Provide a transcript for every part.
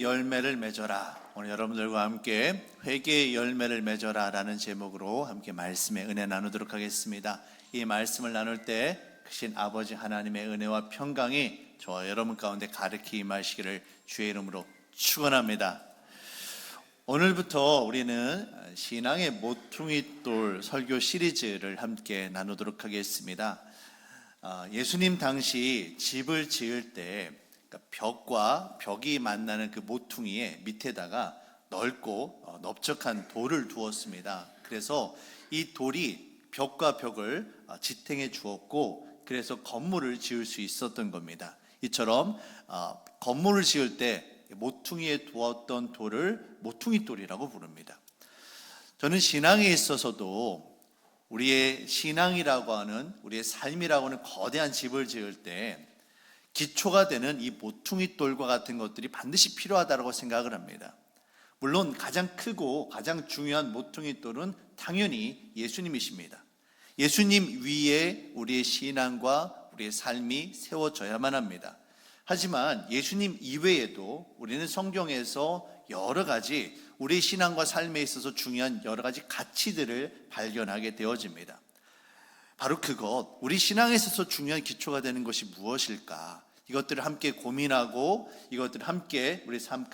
열매를 맺어라. 오늘 여러분들과 함께 회개의 열매를 맺어라 라는 제목으로 함께 말씀의 은혜 나누도록 하겠습니다. 이 말씀을 나눌 때 크신 아버지 하나님의 은혜와 평강이 저와 여러분 가운데 가득히 임하시기를 주의 이름으로 축원합니다. 오늘부터 우리는 신앙의 모퉁이돌 설교 시리즈를 함께 나누도록 하겠습니다. 예수님 당시 집을 지을 때 벽과 벽이 만나는 그 모퉁이의 밑에다가 넓고 넓적한 돌을 두었습니다. 그래서 이 돌이 벽과 벽을 지탱해 주었고, 그래서 건물을 지을 수 있었던 겁니다. 이처럼 건물을 지을 때 모퉁이에 두었던 돌을 모퉁이돌이라고 부릅니다. 저는 신앙에 있어서도 우리의 신앙이라고 하는, 우리의 삶이라고 하는 거대한 집을 지을 때 기초가 되는 이 모퉁이돌과 같은 것들이 반드시 필요하다고 생각을 합니다. 물론 가장 크고 가장 중요한 모퉁이돌은 당연히 예수님이십니다. 예수님 위에 우리의 신앙과 우리의 삶이 세워져야만 합니다. 하지만 예수님 이외에도 우리는 성경에서 여러 가지 우리의 신앙과 삶에 있어서 중요한 여러 가지 가치들을 발견하게 되어집니다. 바로 그것, 우리 신앙에 있어서 중요한 기초가 되는 것이 무엇일까? 이것들을 함께 고민하고 이것들을 함께 우리 삶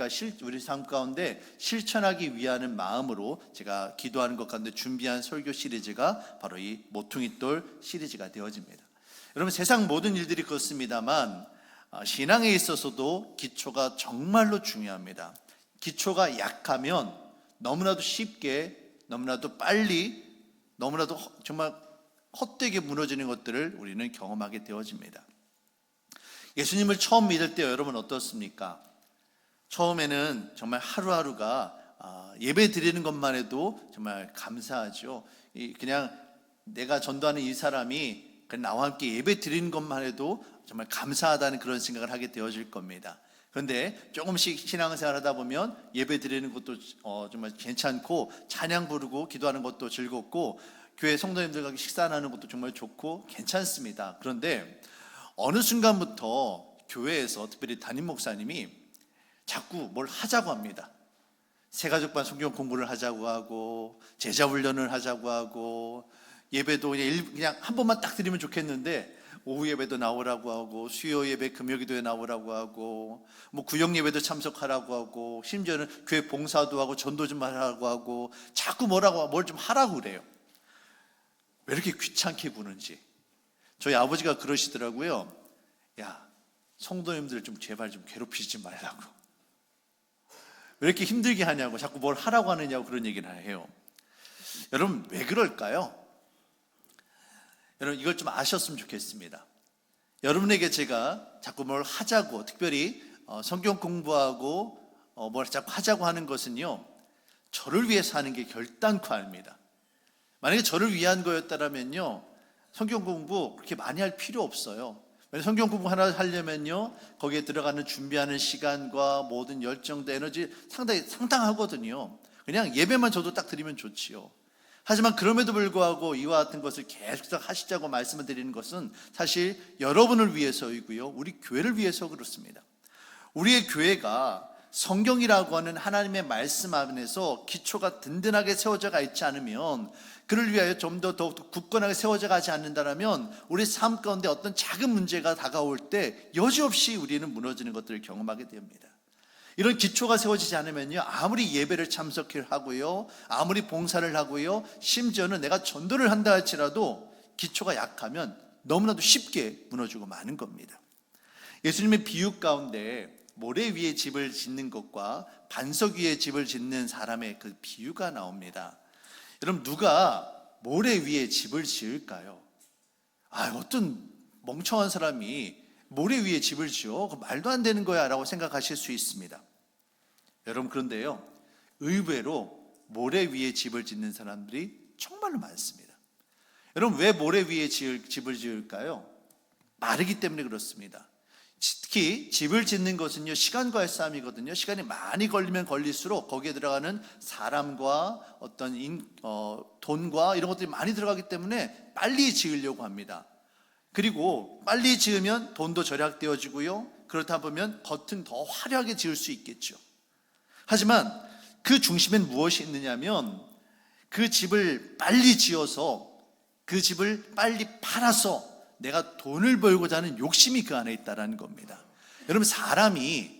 가운데 실천하기 위한 마음으로 제가 기도하는 것 가운데 준비한 설교 시리즈가 바로 이 모퉁이돌 시리즈가 되어집니다. 여러분, 세상 모든 일들이 그렇습니다만 신앙에 있어서도 기초가 정말로 중요합니다. 기초가 약하면 너무나도 쉽게, 너무나도 빨리, 너무나도 정말 헛되게 무너지는 것들을 우리는 경험하게 되어집니다. 예수님을 처음 믿을 때 여러분 어떻습니까? 처음에는 정말 하루하루가 예배 드리는 것만 해도 정말 감사하죠. 그냥 내가 전도하는 이 사람이 나와 함께 예배 드리는 것만 해도 정말 감사하다는 그런 생각을 하게 되어질 겁니다. 그런데 조금씩 신앙생활 하다 보면 예배 드리는 것도 정말 괜찮고, 찬양 부르고 기도하는 것도 즐겁고, 교회 성도님들과 식사하는 것도 정말 좋고 괜찮습니다. 그런데 어느 순간부터 교회에서 특별히 담임 목사님이 자꾸 뭘 하자고 합니다. 새가족반 성경 공부를 하자고 하고, 제자 훈련을 하자고 하고, 예배도 그냥 한 번만 딱 드리면 좋겠는데 오후 예배도 나오라고 하고, 수요 예배 금요기도에 나오라고 하고, 구역 예배도 참석하라고 하고, 심지어는 교회 봉사도 하고 전도 좀 하라고 하고, 자꾸 뭘 좀 하라고 그래요. 왜 이렇게 귀찮게 구는지. 저희 아버지가 그러시더라고요. 야, 성도님들 좀 제발 좀 괴롭히지 말라고. 왜 이렇게 힘들게 하냐고, 자꾸 뭘 하라고 하느냐고 그런 얘기를 해요. 여러분, 왜 그럴까요? 여러분, 이걸 좀 아셨으면 좋겠습니다. 여러분에게 제가 자꾸 뭘 하자고, 특별히 성경 공부하고 뭘 자꾸 하자고 하는 것은요, 저를 위해서 하는 게 결단코 아닙니다. 만약에 저를 위한 거였다면요, 성경 공부 그렇게 많이 할 필요 없어요. 성경 공부 하나 하려면요, 거기에 들어가는 준비하는 시간과 모든 열정과 에너지 상당히 상당하거든요. 그냥 예배만 저도 딱 드리면 좋지요. 하지만 그럼에도 불구하고 이와 같은 것을 계속 하시자고 말씀을 드리는 것은 사실 여러분을 위해서이고요, 우리 교회를 위해서 그렇습니다. 우리의 교회가 성경이라고 하는 하나님의 말씀 안에서 기초가 든든하게 세워져가 있지 않으면, 그를 위하여 좀 더 굳건하게 세워져 가지 않는다면 우리 삶 가운데 어떤 작은 문제가 다가올 때 여지없이 우리는 무너지는 것들을 경험하게 됩니다. 이런 기초가 세워지지 않으면요, 아무리 예배를 참석하고요, 아무리 봉사를 하고요, 심지어는 내가 전도를 한다 할지라도 기초가 약하면 너무나도 쉽게 무너지고 마는 겁니다. 예수님의 비유 가운데 모래 위에 집을 짓는 것과 반석 위에 집을 짓는 사람의 그 비유가 나옵니다. 여러분, 누가 모래 위에 집을 지을까요? 어떤 멍청한 사람이 모래 위에 집을 지어? 그 말도 안 되는 거야 라고 생각하실 수 있습니다. 여러분, 그런데요, 의외로 모래 위에 집을 짓는 사람들이 정말로 많습니다. 여러분, 왜 모래 위에 집을 지을까요? 마르기 때문에 그렇습니다. 특히 집을 짓는 것은요, 시간과의 싸움이거든요. 시간이 많이 걸리면 걸릴수록 거기에 들어가는 사람과 어떤 돈과 이런 것들이 많이 들어가기 때문에 빨리 지으려고 합니다. 그리고 빨리 지으면 돈도 절약되어지고요, 그렇다 보면 겉은 더 화려하게 지을 수 있겠죠. 하지만 그 중심엔 무엇이 있느냐면 그 집을 빨리 지어서 그 집을 빨리 팔아서 내가 돈을 벌고자 하는 욕심이 그 안에 있다는 겁니다. 여러분, 사람이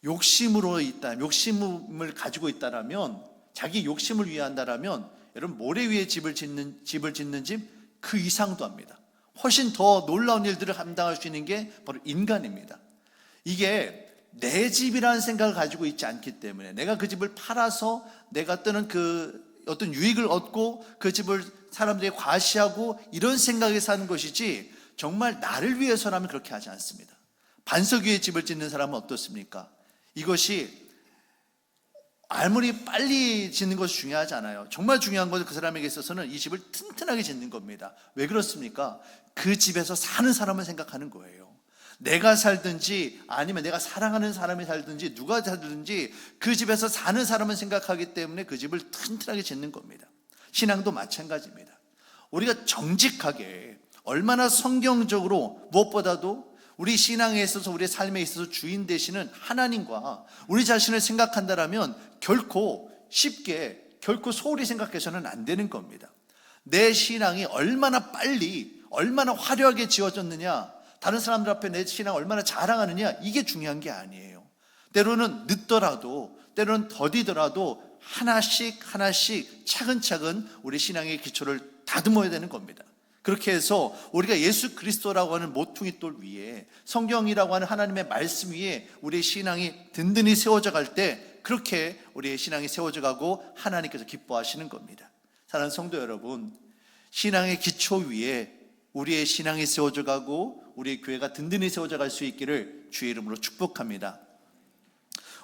욕심을 가지고 있다라면, 자기 욕심을 위한다라면, 여러분, 모래 위에 집을 짓는 집 그 이상도 합니다. 훨씬 더 놀라운 일들을 감당할 수 있는 게 바로 인간입니다. 이게 내 집이라는 생각을 가지고 있지 않기 때문에, 내가 그 집을 팔아서 내가 뜨는 그 어떤 유익을 얻고 그 집을 사람들이 과시하고 이런 생각에 사는 것이지, 정말 나를 위해서라면 그렇게 하지 않습니다. 반석 위에 집을 짓는 사람은 어떻습니까? 이것이 아무리 빨리 짓는 것이 중요하지 않아요. 정말 중요한 것은 그 사람에게 있어서는 이 집을 튼튼하게 짓는 겁니다. 왜 그렇습니까? 그 집에서 사는 사람을 생각하는 거예요. 내가 살든지 아니면 내가 사랑하는 사람이 살든지 누가 살든지 그 집에서 사는 사람을 생각하기 때문에 그 집을 튼튼하게 짓는 겁니다. 신앙도 마찬가지입니다. 우리가 정직하게, 얼마나 성경적으로, 무엇보다도 우리 신앙에 있어서, 우리의 삶에 있어서 주인 되시는 하나님과 우리 자신을 생각한다면 결코 쉽게, 결코 소홀히 생각해서는 안 되는 겁니다. 내 신앙이 얼마나 빨리, 얼마나 화려하게 지어졌느냐, 다른 사람들 앞에 내 신앙을 얼마나 자랑하느냐, 이게 중요한 게 아니에요. 때로는 늦더라도, 때로는 더디더라도 하나씩 차근차근 우리 신앙의 기초를 다듬어야 되는 겁니다. 그렇게 해서 우리가 예수 그리스도라고 하는 모퉁이 돌 위에, 성경이라고 하는 하나님의 말씀 위에 우리의 신앙이 든든히 세워져 갈 때, 그렇게 우리의 신앙이 세워져 가고 하나님께서 기뻐하시는 겁니다. 사랑하는 성도 여러분, 신앙의 기초 위에 우리의 신앙이 세워져 가고 우리의 교회가 든든히 세워져 갈 수 있기를 주의 이름으로 축복합니다.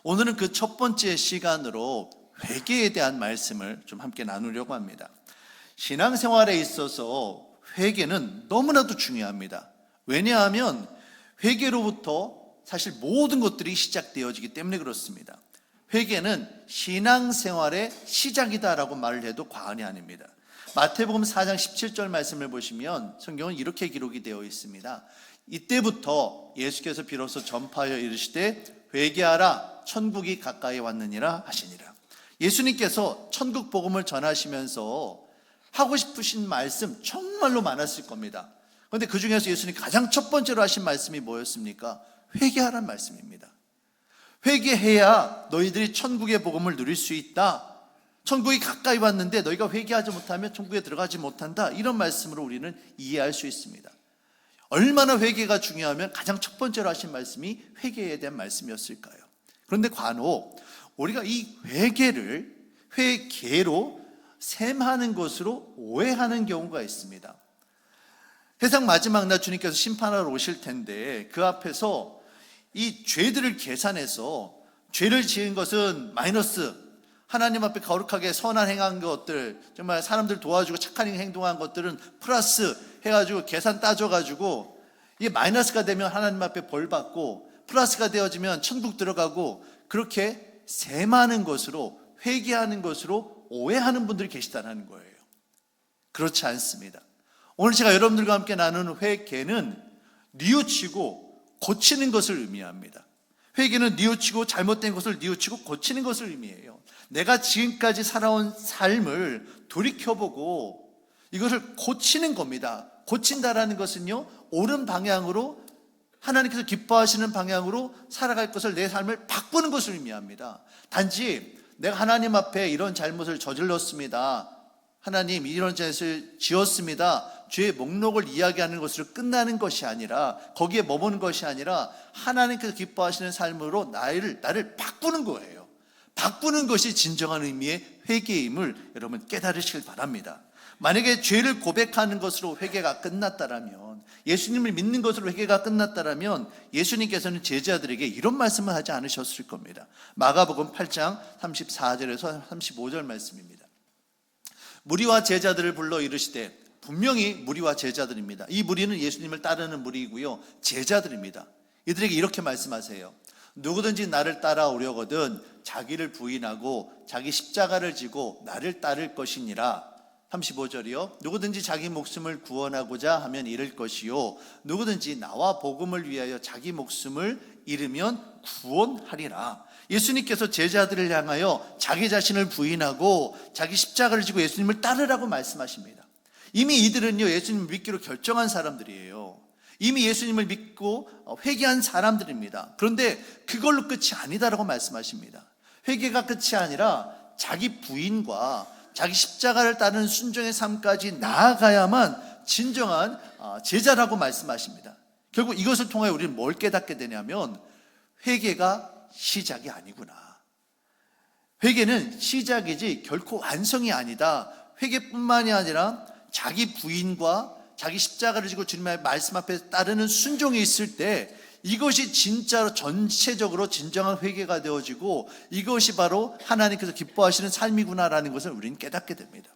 오늘은 그 첫 번째 시간으로 회개에 대한 말씀을 좀 함께 나누려고 합니다. 신앙생활에 있어서 회개는 너무나도 중요합니다. 왜냐하면 회개로부터 사실 모든 것들이 시작되어지기 때문에 그렇습니다. 회개는 신앙생활의 시작이다라고 말을 해도 과언이 아닙니다. 마태복음 4장 17절 말씀을 보시면 성경은 이렇게 기록이 되어 있습니다. 이때부터 예수께서 비로소 전파하여 이르시되 회개하라, 천국이 가까이 왔느니라 하시니라. 예수님께서 천국 복음을 전하시면서 하고 싶으신 말씀 정말로 많았을 겁니다. 그런데 그 중에서 예수님이 가장 첫 번째로 하신 말씀이 뭐였습니까? 회개하라는 말씀입니다. 회개해야 너희들이 천국의 복음을 누릴 수 있다. 천국이 가까이 왔는데 너희가 회개하지 못하면 천국에 들어가지 못한다. 이런 말씀으로 우리는 이해할 수 있습니다. 얼마나 회개가 중요하면 가장 첫 번째로 하신 말씀이 회개에 대한 말씀이었을까요? 그런데 간혹 우리가 이 회개를 회개로 셈하는 것으로 오해하는 경우가 있습니다. 세상 마지막 날 주님께서 심판하러 오실 텐데 그 앞에서 이 죄들을 계산해서, 죄를 지은 것은 마이너스, 하나님 앞에 거룩하게 선한 행한 것들, 정말 사람들 도와주고 착한 행동한 것들은 플러스 해가지고 계산 따져가지고 이게 마이너스가 되면 하나님 앞에 벌 받고 플러스가 되어지면 천국 들어가고, 그렇게 셈하는 것으로, 회개하는 것으로 오해하는 분들이 계시다는 거예요. 그렇지 않습니다. 오늘 제가 여러분들과 함께 나누는 회개는 뉘우치고 고치는 것을 의미합니다. 회개는 뉘우치고, 잘못된 것을 뉘우치고 고치는 것을 의미해요. 내가 지금까지 살아온 삶을 돌이켜보고 이것을 고치는 겁니다. 고친다라는 것은요, 옳은 방향으로, 하나님께서 기뻐하시는 방향으로 살아갈 것을, 내 삶을 바꾸는 것을 의미합니다. 단지 내가 하나님 앞에 이런 잘못을 저질렀습니다, 하나님 이런 죄를 지었습니다, 죄의 목록을 이야기하는 것으로 끝나는 것이 아니라, 거기에 머무는 것이 아니라 하나님께서 기뻐하시는 삶으로 나를 바꾸는 거예요. 바꾸는 것이 진정한 의미의 회개임을 여러분 깨달으시길 바랍니다. 만약에 죄를 고백하는 것으로 회개가 끝났다라면, 예수님을 믿는 것으로 회개가 끝났다라면 예수님께서는 제자들에게 이런 말씀을 하지 않으셨을 겁니다. 마가복음 8장 34절에서 35절 말씀입니다. 무리와 제자들을 불러 이르시되, 분명히 무리와 제자들입니다. 이 무리는 예수님을 따르는 무리이고요, 제자들입니다. 이들에게 이렇게 말씀하세요. 누구든지 나를 따라오려거든 자기를 부인하고 자기 십자가를 지고 나를 따를 것이니라. 35절이요. 누구든지 자기 목숨을 구원하고자 하면 잃을 것이요, 누구든지 나와 복음을 위하여 자기 목숨을 잃으면 구원하리라. 예수님께서 제자들을 향하여 자기 자신을 부인하고 자기 십자가를 지고 예수님을 따르라고 말씀하십니다. 이미 이들은요, 예수님을 믿기로 결정한 사람들이에요. 이미 예수님을 믿고 회개한 사람들입니다. 그런데 그걸로 끝이 아니다라고 말씀하십니다. 회개가 끝이 아니라 자기 부인과 자기 십자가를 따르는 순종의 삶까지 나아가야만 진정한 제자라고 말씀하십니다. 결국 이것을 통해 우리는 뭘 깨닫게 되냐면 회개가 시작이 아니구나. 회개는 시작이지 결코 완성이 아니다. 회개뿐만이 아니라 자기 부인과 자기 십자가를 지고 주님의 말씀 앞에 따르는 순종이 있을 때 이것이 진짜로 전체적으로 진정한 회개가 되어지고 이것이 바로 하나님께서 기뻐하시는 삶이구나라는 것을 우리는 깨닫게 됩니다.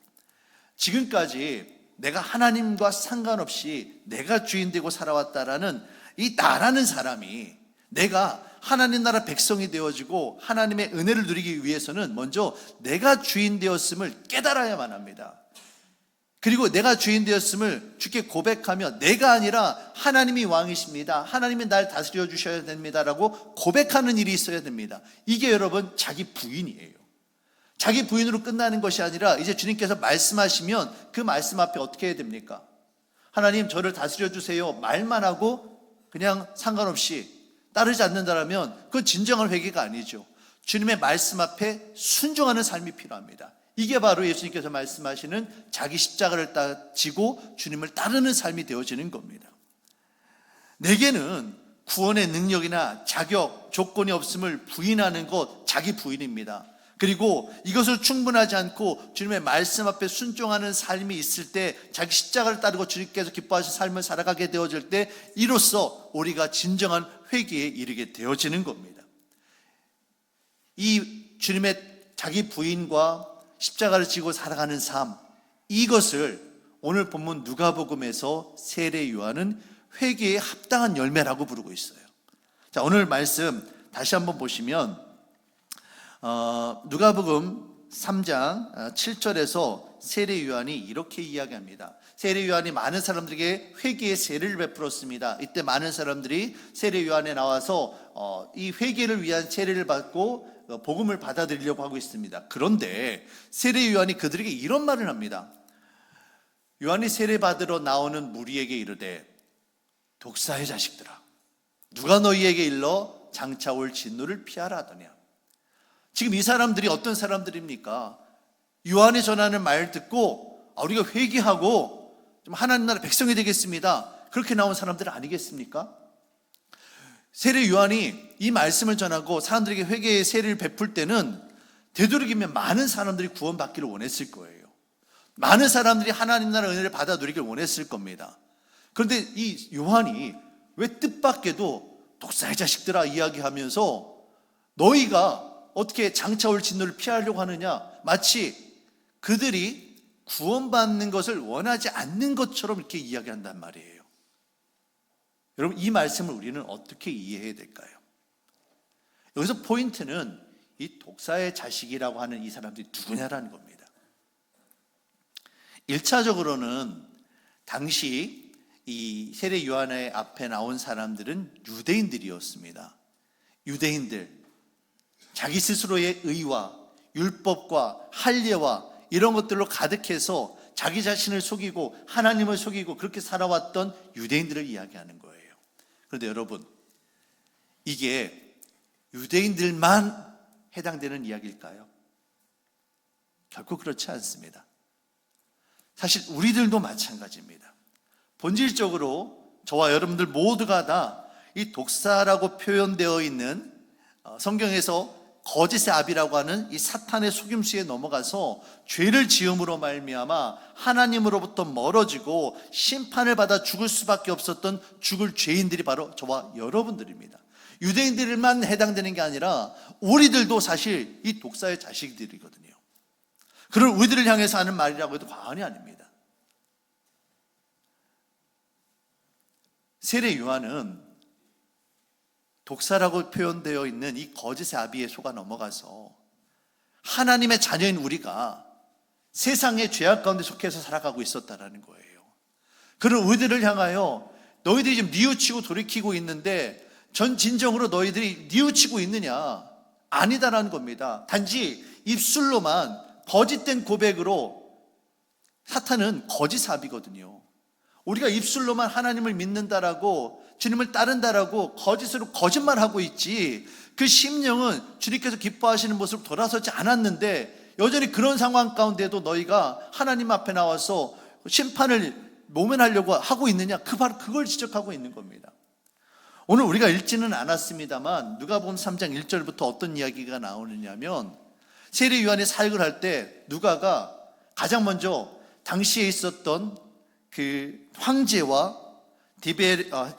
지금까지 내가 하나님과 상관없이 내가 주인 되고 살아왔다라는 이 나라는 사람이 내가 하나님 나라 백성이 되어지고 하나님의 은혜를 누리기 위해서는 먼저 내가 주인 되었음을 깨달아야만 합니다. 그리고 내가 주인 되었음을 주께 고백하며 내가 아니라 하나님이 왕이십니다. 하나님이 날 다스려 주셔야 됩니다라고 고백하는 일이 있어야 됩니다. 이게 여러분 자기 부인이에요. 자기 부인으로 끝나는 것이 아니라 이제 주님께서 말씀하시면 그 말씀 앞에 어떻게 해야 됩니까? 하나님 저를 다스려 주세요 말만 하고 그냥 상관없이 따르지 않는다면 그건 진정한 회개가 아니죠. 주님의 말씀 앞에 순종하는 삶이 필요합니다. 이게 바로 예수님께서 말씀하시는 자기 십자가를 지고 주님을 따르는 삶이 되어지는 겁니다. 내게는 구원의 능력이나 자격, 조건이 없음을 부인하는 것 자기 부인입니다. 그리고 이것을 충분하지 않고 주님의 말씀 앞에 순종하는 삶이 있을 때 자기 십자가를 따르고 주님께서 기뻐하신 삶을 살아가게 되어질 때 이로써 우리가 진정한 회개에 이르게 되어지는 겁니다. 이 주님의 자기 부인과 십자가를 지고 살아가는 삶, 이것을 오늘 본문 누가복음에서 세례 요한은 회개에 합당한 열매라고 부르고 있어요. 자, 오늘 말씀 다시 한번 보시면 누가복음 3장 7절에서 세례 요한이 이렇게 이야기합니다. 세례 요한이 많은 사람들에게 회개의 세례를 베풀었습니다. 이때 많은 사람들이 세례 요한에 나와서 이 회개를 위한 세례를 받고 복음을 받아들이려고 하고 있습니다. 그런데 세례 요한이 그들에게 이런 말을 합니다. 요한이 세례 받으러 나오는 무리에게 이르되 독사의 자식들아 누가 너희에게 일러 장차 올 진노를 피하라 하더냐. 지금 이 사람들이 어떤 사람들입니까? 요한이 전하는 말을 듣고 우리가 회개하고 좀 하나님 나라 백성이 되겠습니다. 그렇게 나온 사람들 아니겠습니까? 세례 요한이 이 말씀을 전하고 사람들에게 회개의 세례를 베풀 때는 되도록이면 많은 사람들이 구원받기를 원했을 거예요. 많은 사람들이 하나님 나라 은혜를 받아 누리길 원했을 겁니다. 그런데 이 요한이 왜 뜻밖에도 독사의 자식들아 이야기하면서 너희가 어떻게 장차 올 진노를 피하려고 하느냐, 마치 그들이 구원받는 것을 원하지 않는 것처럼 이렇게 이야기한단 말이에요. 여러분, 이 말씀을 우리는 어떻게 이해해야 될까요? 여기서 포인트는 이 독사의 자식이라고 하는 이 사람들이 누구냐라는 겁니다. 1차적으로는 당시 이 세례 요한의 앞에 나온 사람들은 유대인들이었습니다. 유대인들, 자기 스스로의 의와 율법과 할례와 이런 것들로 가득해서 자기 자신을 속이고 하나님을 속이고 그렇게 살아왔던 유대인들을 이야기하는 거예요. 그런데 여러분, 이게 유대인들만 해당되는 이야기일까요? 결코 그렇지 않습니다. 사실 우리들도 마찬가지입니다. 본질적으로 저와 여러분들 모두가 다 이 독사라고 표현되어 있는 성경에서 거짓의 아비라고 하는 이 사탄의 속임수에 넘어가서 죄를 지음으로 말미암아 하나님으로부터 멀어지고 심판을 받아 죽을 수밖에 없었던 죽을 죄인들이 바로 저와 여러분들입니다. 유대인들만 해당되는 게 아니라 우리들도 사실 이 독사의 자식들이거든요. 그런 우리들을 향해서 하는 말이라고 해도 과언이 아닙니다. 세례 요한은 독사라고 표현되어 있는 이 거짓의 아비에 속아 넘어가서 하나님의 자녀인 우리가 세상의 죄악 가운데 속해서 살아가고 있었다는 거예요. 그런 우리들을 향하여 너희들이 지금 뉘우치고 돌이키고 있는데 전 진정으로 너희들이 뉘우치고 있느냐? 아니다라는 겁니다. 단지 입술로만 거짓된 고백으로, 사탄은 거짓 사비거든요. 우리가 입술로만 하나님을 믿는다라고, 주님을 따른다라고 거짓으로 거짓말하고 있지, 그 심령은 주님께서 기뻐하시는 모습으로 돌아서지 않았는데 여전히 그런 상황 가운데도 너희가 하나님 앞에 나와서 심판을 모면하려고 하고 있느냐, 바로 그걸 지적하고 있는 겁니다. 오늘 우리가 읽지는 않았습니다만 누가복음 3장 1절부터 어떤 이야기가 나오느냐면, 세례 요한이 사역을 할 때 누가가 가장 먼저 당시에 있었던 그 황제와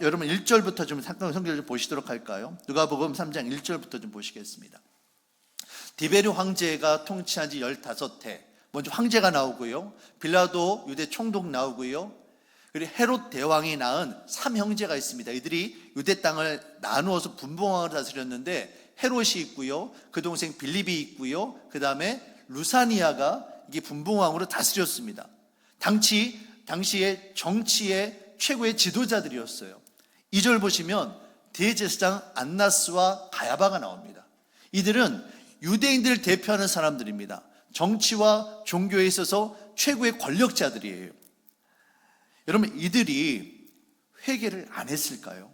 여러분 1절부터 좀 잠깐 성경을 좀 보시도록 할까요? 누가복음 3장 1절부터 좀 보시겠습니다. 디베르 황제가 통치한 지 15해, 먼저 황제가 나오고요, 빌라도 유대 총독 나오고요, 그리고 헤롯 대왕이 낳은 3형제가 있습니다. 이들이 유대 땅을 나누어서 분봉왕을 다스렸는데, 헤롯이 있고요, 그 동생 빌립이 있고요, 그 다음에 루사니아가 이게 분봉왕으로 다스렸습니다. 당시에 정치의 최고의 지도자들이었어요. 2절 보시면 대제사장 안나스와 가야바가 나옵니다. 이들은 유대인들을 대표하는 사람들입니다. 정치와 종교에 있어서 최고의 권력자들이에요. 여러분, 이들이 회개를 안 했을까요?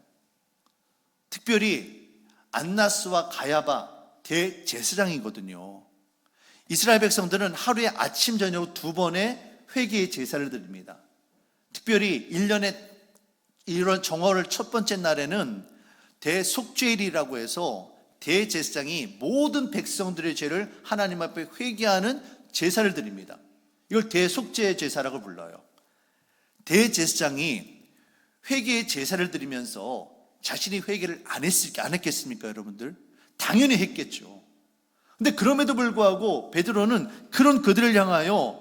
특별히 안나스와 가야바 대제사장이거든요. 이스라엘 백성들은 하루에 아침 저녁 2번의 회개의 제사를 드립니다. 특별히 1년에 이런 정월을 첫 번째 날에는 대속죄일이라고 해서 대제사장이 모든 백성들의 죄를 하나님 앞에 회개하는 제사를 드립니다. 이걸 대속죄 제사라고 불러요. 대제사장이 회개의 제사를 드리면서 자신이 회개를 안 했겠습니까, 여러분들? 당연히 했겠죠. 근데 그럼에도 불구하고 베드로는 그런 그들을 향하여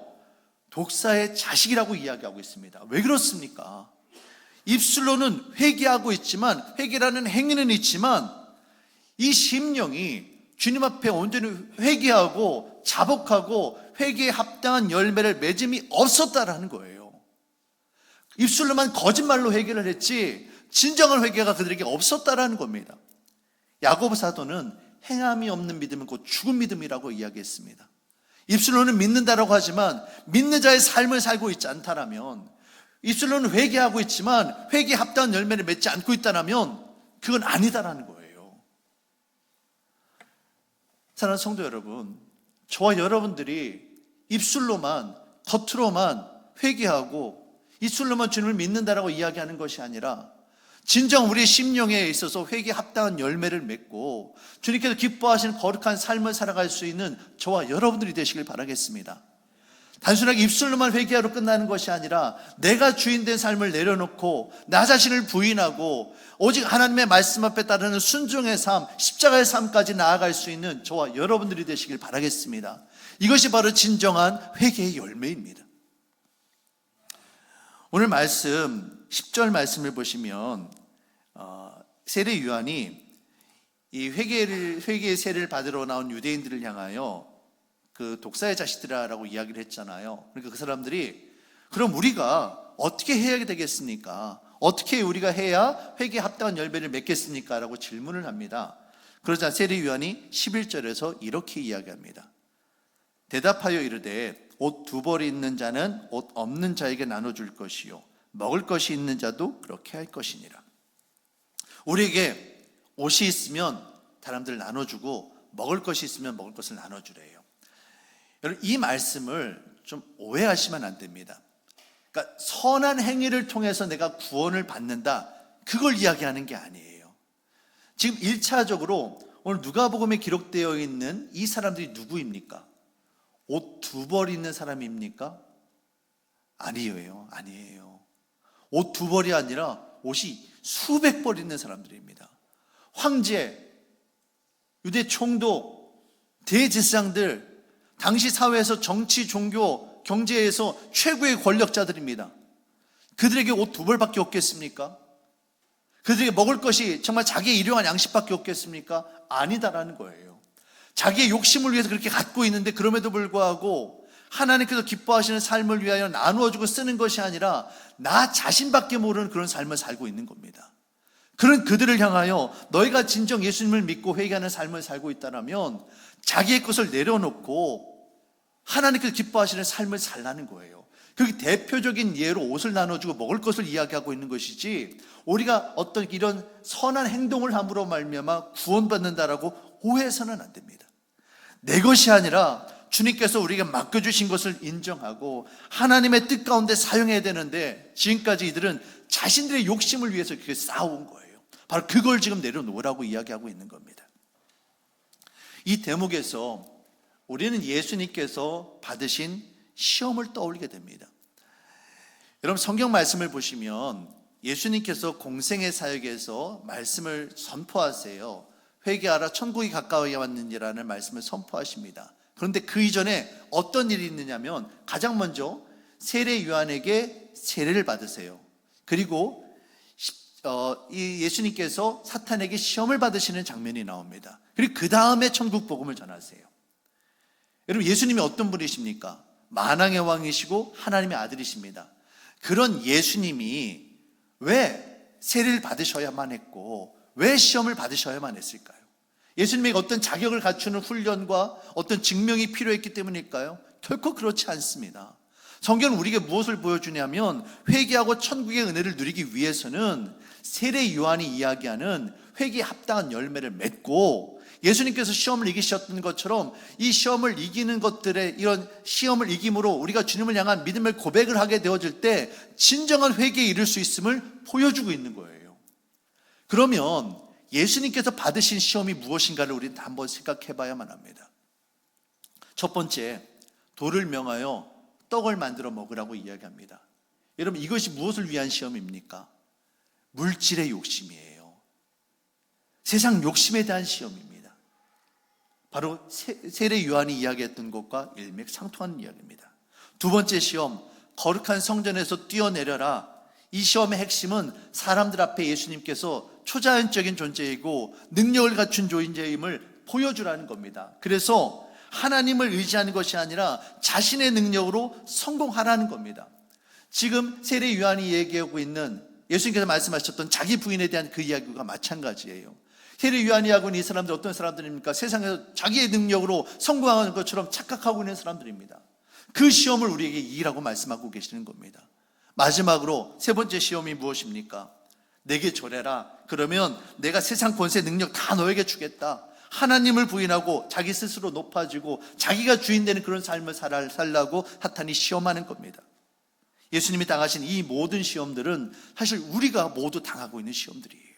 독사의 자식이라고 이야기하고 있습니다. 왜 그렇습니까? 입술로는 회개하고 있지만, 회개라는 행위는 있지만 이 심령이 주님 앞에 온전히 회개하고 자복하고 회개에 합당한 열매를 맺음이 없었다라는 거예요. 입술로만 거짓말로 회개를 했지 진정한 회개가 그들에게 없었다라는 겁니다. 야고보 사도는 행함이 없는 믿음은 곧 죽은 믿음이라고 이야기했습니다. 입술로는 믿는다라고 하지만 믿는 자의 삶을 살고 있지 않다라면, 입술로는 회개하고 있지만 회개에 합당한 열매를 맺지 않고 있다라면 그건 아니다라는 거예요. 사랑하는 성도 여러분, 저와 여러분들이 입술로만, 겉으로만 회개하고 입술로만 주님을 믿는다라고 이야기하는 것이 아니라 진정 우리의 심령에 있어서 회개에 합당한 열매를 맺고 주님께서 기뻐하시는 거룩한 삶을 살아갈 수 있는 저와 여러분들이 되시길 바라겠습니다. 단순하게 입술로만 회개하러 끝나는 것이 아니라 내가 주인된 삶을 내려놓고 나 자신을 부인하고 오직 하나님의 말씀 앞에 따르는 순종의 삶, 십자가의 삶까지 나아갈 수 있는 저와 여러분들이 되시길 바라겠습니다. 이것이 바로 진정한 회개의 열매입니다. 오늘 말씀 10절 말씀을 보시면 세례 요한이 이 회개의 세례를 받으러 나온 유대인들을 향하여 그 독사의 자식들아라고 이야기를 했잖아요. 그러니까 그 사람들이 그럼 우리가 어떻게 해야 되겠습니까? 어떻게 우리가 해야 회개에 합당한 열매를 맺겠습니까? 라고 질문을 합니다. 그러자 세례 요한이 11절에서 이렇게 이야기합니다. 대답하여 이르되 옷 2벌이 있는 자는 옷 없는 자에게 나눠줄 것이요 먹을 것이 있는 자도 그렇게 할 것이니라. 우리에게 옷이 있으면 사람들 나눠주고 먹을 것이 있으면 먹을 것을 나눠주래요. 여러분, 이 말씀을 좀 오해하시면 안 됩니다. 그러니까 선한 행위를 통해서 내가 구원을 받는다, 그걸 이야기하는 게 아니에요. 지금 1차적으로 오늘 누가복음에 기록되어 있는 이 사람들이 누구입니까? 옷 2벌 있는 사람입니까? 아니에요. 옷 2벌이 아니라 옷이 수백 벌 있는 사람들입니다. 황제, 유대 총독, 대제사장들, 당시 사회에서 정치, 종교, 경제에서 최고의 권력자들입니다. 그들에게 옷 2벌밖에 없겠습니까? 그들에게 먹을 것이 정말 자기의 일용할 양식밖에 없겠습니까? 아니다라는 거예요. 자기의 욕심을 위해서 그렇게 갖고 있는데 그럼에도 불구하고 하나님께서 기뻐하시는 삶을 위하여 나누어주고 쓰는 것이 아니라 나 자신밖에 모르는 그런 삶을 살고 있는 겁니다. 그런 그들을 향하여 너희가 진정 예수님을 믿고 회개하는 삶을 살고 있다면 자기의 것을 내려놓고 하나님께서 기뻐하시는 삶을 살라는 거예요. 그게 대표적인 예로 옷을 나눠주고 먹을 것을 이야기하고 있는 것이지, 우리가 어떤 이런 선한 행동을 함으로 말미암아 구원받는다라고 오해해서는 안 됩니다. 내 것이 아니라 주님께서 우리에게 맡겨주신 것을 인정하고 하나님의 뜻 가운데 사용해야 되는데, 지금까지 이들은 자신들의 욕심을 위해서 그렇게 싸워온 거예요. 바로 그걸 지금 내려놓으라고 이야기하고 있는 겁니다. 이 대목에서 우리는 예수님께서 받으신 시험을 떠올리게 됩니다. 여러분, 성경 말씀을 보시면 예수님께서 공생의 사역에서 말씀을 선포하세요. 회개하라, 천국이 가까이 왔느니라는 말씀을 선포하십니다. 그런데 그 이전에 어떤 일이 있느냐면, 가장 먼저 세례 요한에게 세례를 받으세요. 그리고 이 예수님께서 사탄에게 시험을 받으시는 장면이 나옵니다. 그리고 그 다음에 천국 복음을 전하세요. 여러분, 예수님이 어떤 분이십니까? 만왕의 왕이시고 하나님의 아들이십니다. 그런 예수님이 왜 세례를 받으셔야만 했고 왜 시험을 받으셔야만 했을까요? 예수님에게 어떤 자격을 갖추는 훈련과 어떤 증명이 필요했기 때문일까요? 결코 그렇지 않습니다. 성경은 우리에게 무엇을 보여주냐면, 회개하고 천국의 은혜를 누리기 위해서는 세례 요한이 이야기하는 회개에 합당한 열매를 맺고, 예수님께서 시험을 이기셨던 것처럼 이 시험을 이기는 것들의, 이런 시험을 이김으로 우리가 주님을 향한 믿음의 고백을 하게 되어질 때 진정한 회개에 이를 수 있음을 보여주고 있는 거예요. 그러면 예수님께서 받으신 시험이 무엇인가를 우리는 한번 생각해 봐야만 합니다. 첫 번째, 돌을 명하여 떡을 만들어 먹으라고 이야기합니다. 여러분, 이것이 무엇을 위한 시험입니까? 물질의 욕심이에요. 세상 욕심에 대한 시험입니다. 바로 세례 요한이 이야기했던 것과 일맥상통하는 이야기입니다. 두 번째 시험, 거룩한 성전에서 뛰어내려라. 이 시험의 핵심은 사람들 앞에 예수님께서 초자연적인 존재이고 능력을 갖춘 존재임을 보여주라는 겁니다. 그래서 하나님을 의지하는 것이 아니라 자신의 능력으로 성공하라는 겁니다. 지금 세례 요한이 얘기하고 있는 예수님께서 말씀하셨던 자기 부인에 대한 그 이야기가 마찬가지예요. 세례 요한이 하고 있는 이 사람들 어떤 사람들입니까? 세상에서 자기의 능력으로 성공하는 것처럼 착각하고 있는 사람들입니다. 그 시험을 우리에게 이기라고 말씀하고 계시는 겁니다. 마지막으로 세 번째 시험이 무엇입니까? 내게 절해라. 그러면 내가 세상 권세 능력 다 너에게 주겠다. 하나님을 부인하고 자기 스스로 높아지고 자기가 주인 되는 그런 삶을 살라고 사탄이 시험하는 겁니다. 예수님이 당하신 이 모든 시험들은 사실 우리가 모두 당하고 있는 시험들이에요.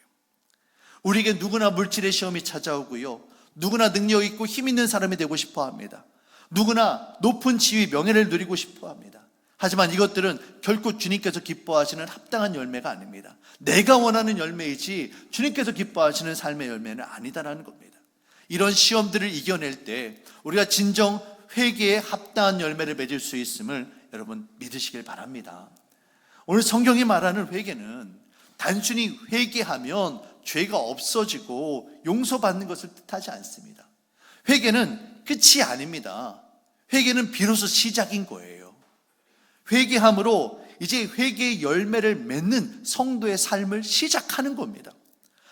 우리에게 누구나 물질의 시험이 찾아오고요, 누구나 능력 있고 힘 있는 사람이 되고 싶어 합니다. 누구나 높은 지위, 명예를 누리고 싶어 합니다. 하지만 이것들은 결코 주님께서 기뻐하시는 합당한 열매가 아닙니다. 내가 원하는 열매이지 주님께서 기뻐하시는 삶의 열매는 아니다라는 겁니다. 이런 시험들을 이겨낼 때 우리가 진정 회개에 합당한 열매를 맺을 수 있음을 여러분 믿으시길 바랍니다. 오늘 성경이 말하는 회개는 단순히 회개하면 죄가 없어지고 용서받는 것을 뜻하지 않습니다. 회개는 끝이 아닙니다. 회개는 비로소 시작인 거예요. 회개함으로 이제 회개의 열매를 맺는 성도의 삶을 시작하는 겁니다.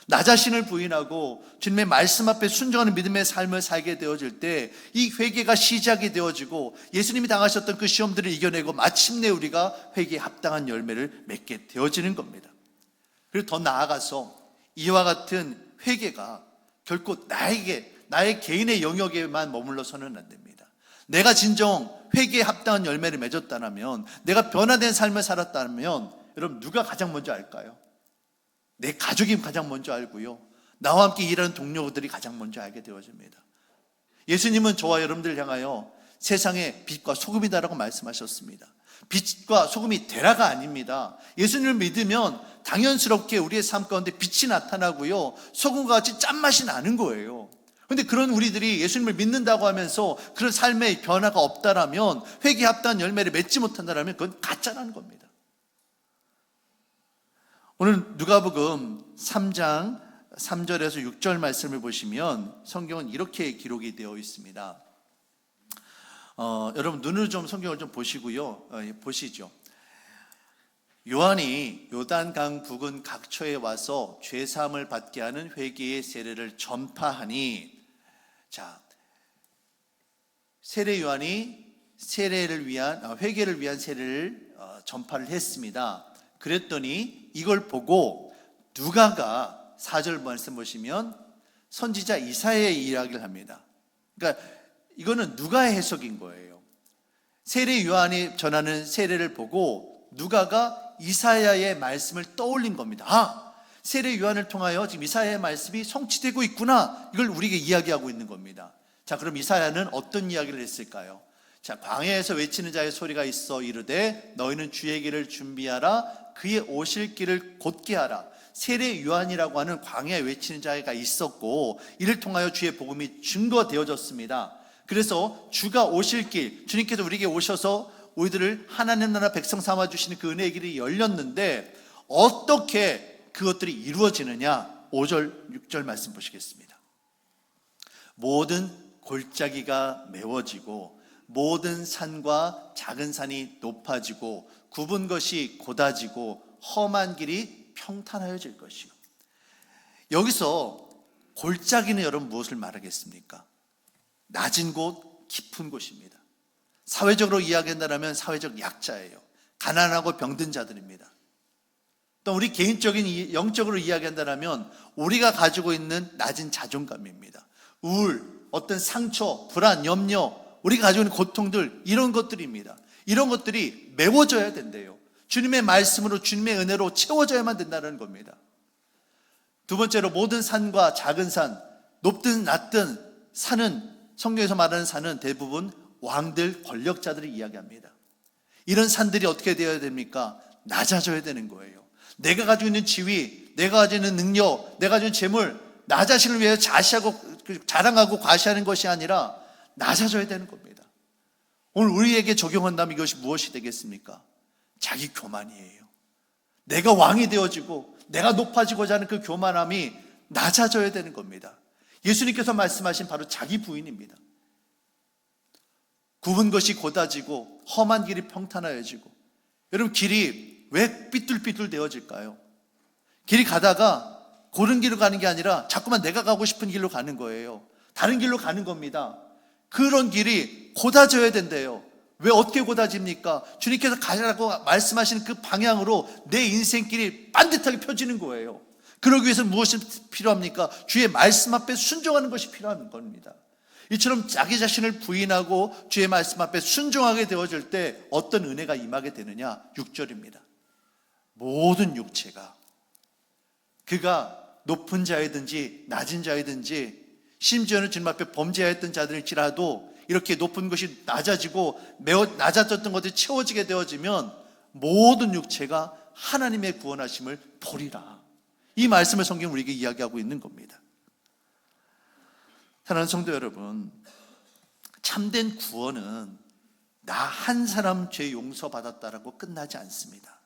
나 자신을 부인하고 주님의 말씀 앞에 순종하는 믿음의 삶을 살게 되어질 때 이 회개가 시작이 되어지고 예수님이 당하셨던 그 시험들을 이겨내고 마침내 우리가 회개에 합당한 열매를 맺게 되어지는 겁니다. 그리고 더 나아가서 이와 같은 회개가 결코 나의 개인의 영역에만 머물러서는 안 됩니다. 내가 진정 회개에 합당한 열매를 맺었다면, 내가 변화된 삶을 살았다면, 여러분 누가 가장 먼저 알까요? 내 가족이 가장 먼저 알고요, 나와 함께 일하는 동료들이 가장 먼저 알게 되어집니다. 예수님은 저와 여러분들 향하여 세상의 빛과 소금이다라고 말씀하셨습니다. 빛과 소금이 되라가 아닙니다. 예수님을 믿으면 당연스럽게 우리의 삶 가운데 빛이 나타나고요, 소금과 같이 짠맛이 나는 거예요. 그런데 그런 우리들이 예수님을 믿는다고 하면서 그런 삶의 변화가 없다라면, 회개에 합당한 열매를 맺지 못한다라면 그건 가짜라는 겁니다. 오늘 누가복음 3장 3절에서 6절 말씀을 보시면 성경은 이렇게 기록이 되어 있습니다. 여러분 눈으로 좀 성경을 좀 보시고요, 보시죠. 요한이 요단강 부근 각처에 와서 죄사함을 받게 하는 회개의 세례를 전파하니, 자, 세례 요한이 회개를 위한 세례를 전파를 했습니다. 그랬더니 이걸 보고 누가가 4절 말씀 보시면 선지자 이사야의 이야기를 합니다. 그러니까 이거는 누가의 해석인 거예요. 세례 요한이 전하는 세례를 보고 누가가 이사야의 말씀을 떠올린 겁니다. 세례 요한을 통하여 지금 이사야의 말씀이 성취되고 있구나, 이걸 우리에게 이야기하고 있는 겁니다. 자, 그럼 이사야는 어떤 이야기를 했을까요? 자, 광야에서 외치는 자의 소리가 있어 이르되 너희는 주의 길을 준비하라, 그의 오실 길을 곧게 하라. 세례 요한이라고 하는 광야에 외치는 자가 있었고, 이를 통하여 주의 복음이 증거되어졌습니다. 그래서 주가 오실 길, 주님께서 우리에게 오셔서 우리들을 하나님 나라 백성 삼아 주시는 그 은혜의 길이 열렸는데, 어떻게 그것들이 이루어지느냐? 5절 6절 말씀 보시겠습니다. 모든 골짜기가 메워지고 모든 산과 작은 산이 높아지고 굽은 것이 곧아지고 험한 길이 평탄하여질 것이요. 여기서 골짜기는 여러분 무엇을 말하겠습니까? 낮은 곳, 깊은 곳입니다. 사회적으로 이야기한다면 사회적 약자예요. 가난하고 병든 자들입니다. 또 우리 개인적인 영적으로 이야기한다면 우리가 가지고 있는 낮은 자존감입니다. 우울, 어떤 상처, 불안, 염려, 우리가 가지고 있는 고통들, 이런 것들입니다. 이런 것들이 메워져야 된대요. 주님의 말씀으로, 주님의 은혜로 채워져야만 된다는 겁니다. 두 번째로, 모든 산과 작은 산, 높든 낮든 산은, 성경에서 말하는 산은 대부분 왕들, 권력자들을 이야기합니다. 이런 산들이 어떻게 되어야 됩니까? 낮아져야 되는 거예요. 내가 가지고 있는 지위, 내가 가지고 있는 능력, 내가 가지고 있는 재물, 나 자신을 위해 자랑하고 과시하는 것이 아니라 낮아져야 되는 겁니다. 오늘 우리에게 적용한다면 이것이 무엇이 되겠습니까? 자기 교만이에요. 내가 왕이 되어지고 내가 높아지고자 하는 그 교만함이 낮아져야 되는 겁니다. 예수님께서 말씀하신 바로 자기 부인입니다. 굽은 것이 곧아지고 험한 길이 평탄하여지고. 여러분, 길이 왜 삐뚤삐뚤 되어질까요? 길이 가다가 고른 길로 가는 게 아니라 자꾸만 내가 가고 싶은 길로 가는 거예요. 다른 길로 가는 겁니다. 그런 길이 곧아져야 된대요. 왜 어떻게 곧아집니까? 주님께서 가라고 말씀하시는 그 방향으로 내 인생길이 반듯하게 펴지는 거예요. 그러기 위해서 무엇이 필요합니까? 주의 말씀 앞에 순종하는 것이 필요한 겁니다. 이처럼 자기 자신을 부인하고 주의 말씀 앞에 순종하게 되어질 때 어떤 은혜가 임하게 되느냐? 6절입니다. 모든 육체가, 그가 높은 자이든지 낮은 자이든지, 심지어는 주님 앞에 범죄하였던 자들일지라도 이렇게 높은 것이 낮아지고 매우 낮아졌던 것들이 채워지게 되어지면 모든 육체가 하나님의 구원하심을 보리라. 이 말씀을 성경은 우리에게 이야기하고 있는 겁니다. 사랑하는 성도 여러분, 참된 구원은 나 한 사람 죄 용서받았다라고 끝나지 않습니다.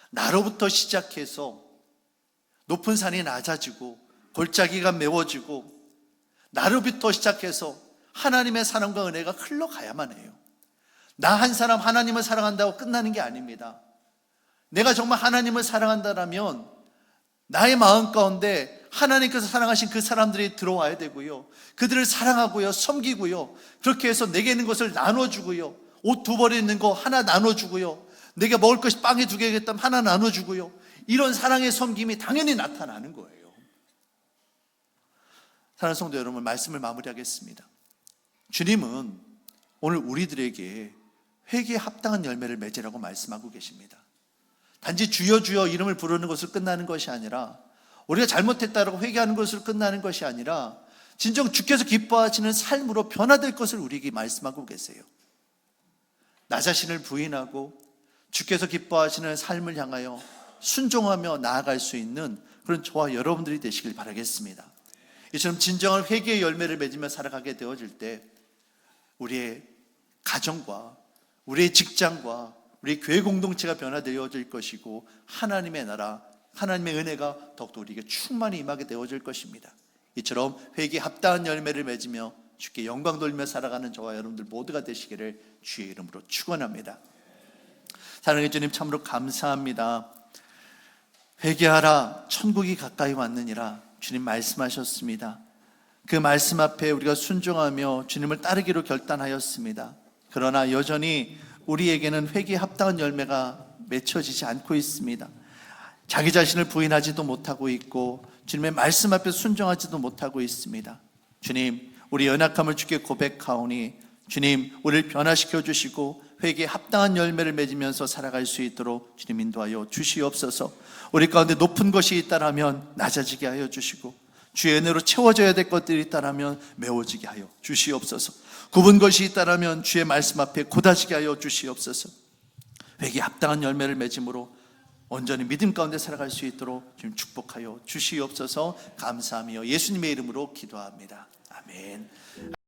나로부터 시작해서 높은 산이 낮아지고 골짜기가 메워지고 나로부터 시작해서 하나님의 사랑과 은혜가 흘러가야만 해요. 나 한 사람 하나님을 사랑한다고 끝나는 게 아닙니다. 내가 정말 하나님을 사랑한다면 나의 마음 가운데 하나님께서 사랑하신 그 사람들이 들어와야 되고요, 그들을 사랑하고요, 섬기고요, 그렇게 해서 내게 있는 것을 나눠주고요, 옷 2벌에 있는 거 하나 나눠주고요, 내게 먹을 것이 빵이 2개겠다면 하나 나눠주고요, 이런 사랑의 섬김이 당연히 나타나는 거예요. 사랑하는 성도 여러분, 말씀을 마무리하겠습니다. 주님은 오늘 우리들에게 회개에 합당한 열매를 맺으라고 말씀하고 계십니다. 단지 주여 주여 이름을 부르는 것으로 끝나는 것이 아니라, 우리가 잘못했다고 회개하는 것으로 끝나는 것이 아니라 진정 주께서 기뻐하시는 삶으로 변화될 것을 우리에게 말씀하고 계세요. 나 자신을 부인하고 주께서 기뻐하시는 삶을 향하여 순종하며 나아갈 수 있는 그런 저와 여러분들이 되시길 바라겠습니다. 이처럼 진정한 회개의 열매를 맺으며 살아가게 되어질 때 우리의 가정과 우리의 직장과 우리 교회 공동체가 변화되어질 것이고, 하나님의 나라, 하나님의 은혜가 더욱더 우리에게 충만히 임하게 되어질 것입니다. 이처럼 회개에 합당한 열매를 맺으며 주께 영광 돌리며 살아가는 저와 여러분들 모두가 되시기를 주의 이름으로 축원합니다. 사랑의 주님, 참으로 감사합니다. 회개하라, 천국이 가까이 왔느니라 주님 말씀하셨습니다. 그 말씀 앞에 우리가 순종하며 주님을 따르기로 결단하였습니다. 그러나 여전히 우리에게는 회개에 합당한 열매가 맺혀지지 않고 있습니다. 자기 자신을 부인하지도 못하고 있고 주님의 말씀 앞에 순종하지도 못하고 있습니다. 주님, 우리 연약함을 주께 고백하오니 주님, 우리를 변화시켜 주시고 회개에 합당한 열매를 맺으면서 살아갈 수 있도록 주님 인도하여 주시옵소서. 우리 가운데 높은 것이 있다라면 낮아지게 하여 주시고, 주의 은혜로 채워져야 될 것들이 있다라면 메워지게 하여 주시옵소서. 굽은 것이 있다라면 주의 말씀 앞에 곧아지게 하여 주시옵소서. 회개에 합당한 열매를 맺음으로 온전히 믿음 가운데 살아갈 수 있도록 주님 축복하여 주시옵소서. 감사하며 예수님의 이름으로 기도합니다. 아멘.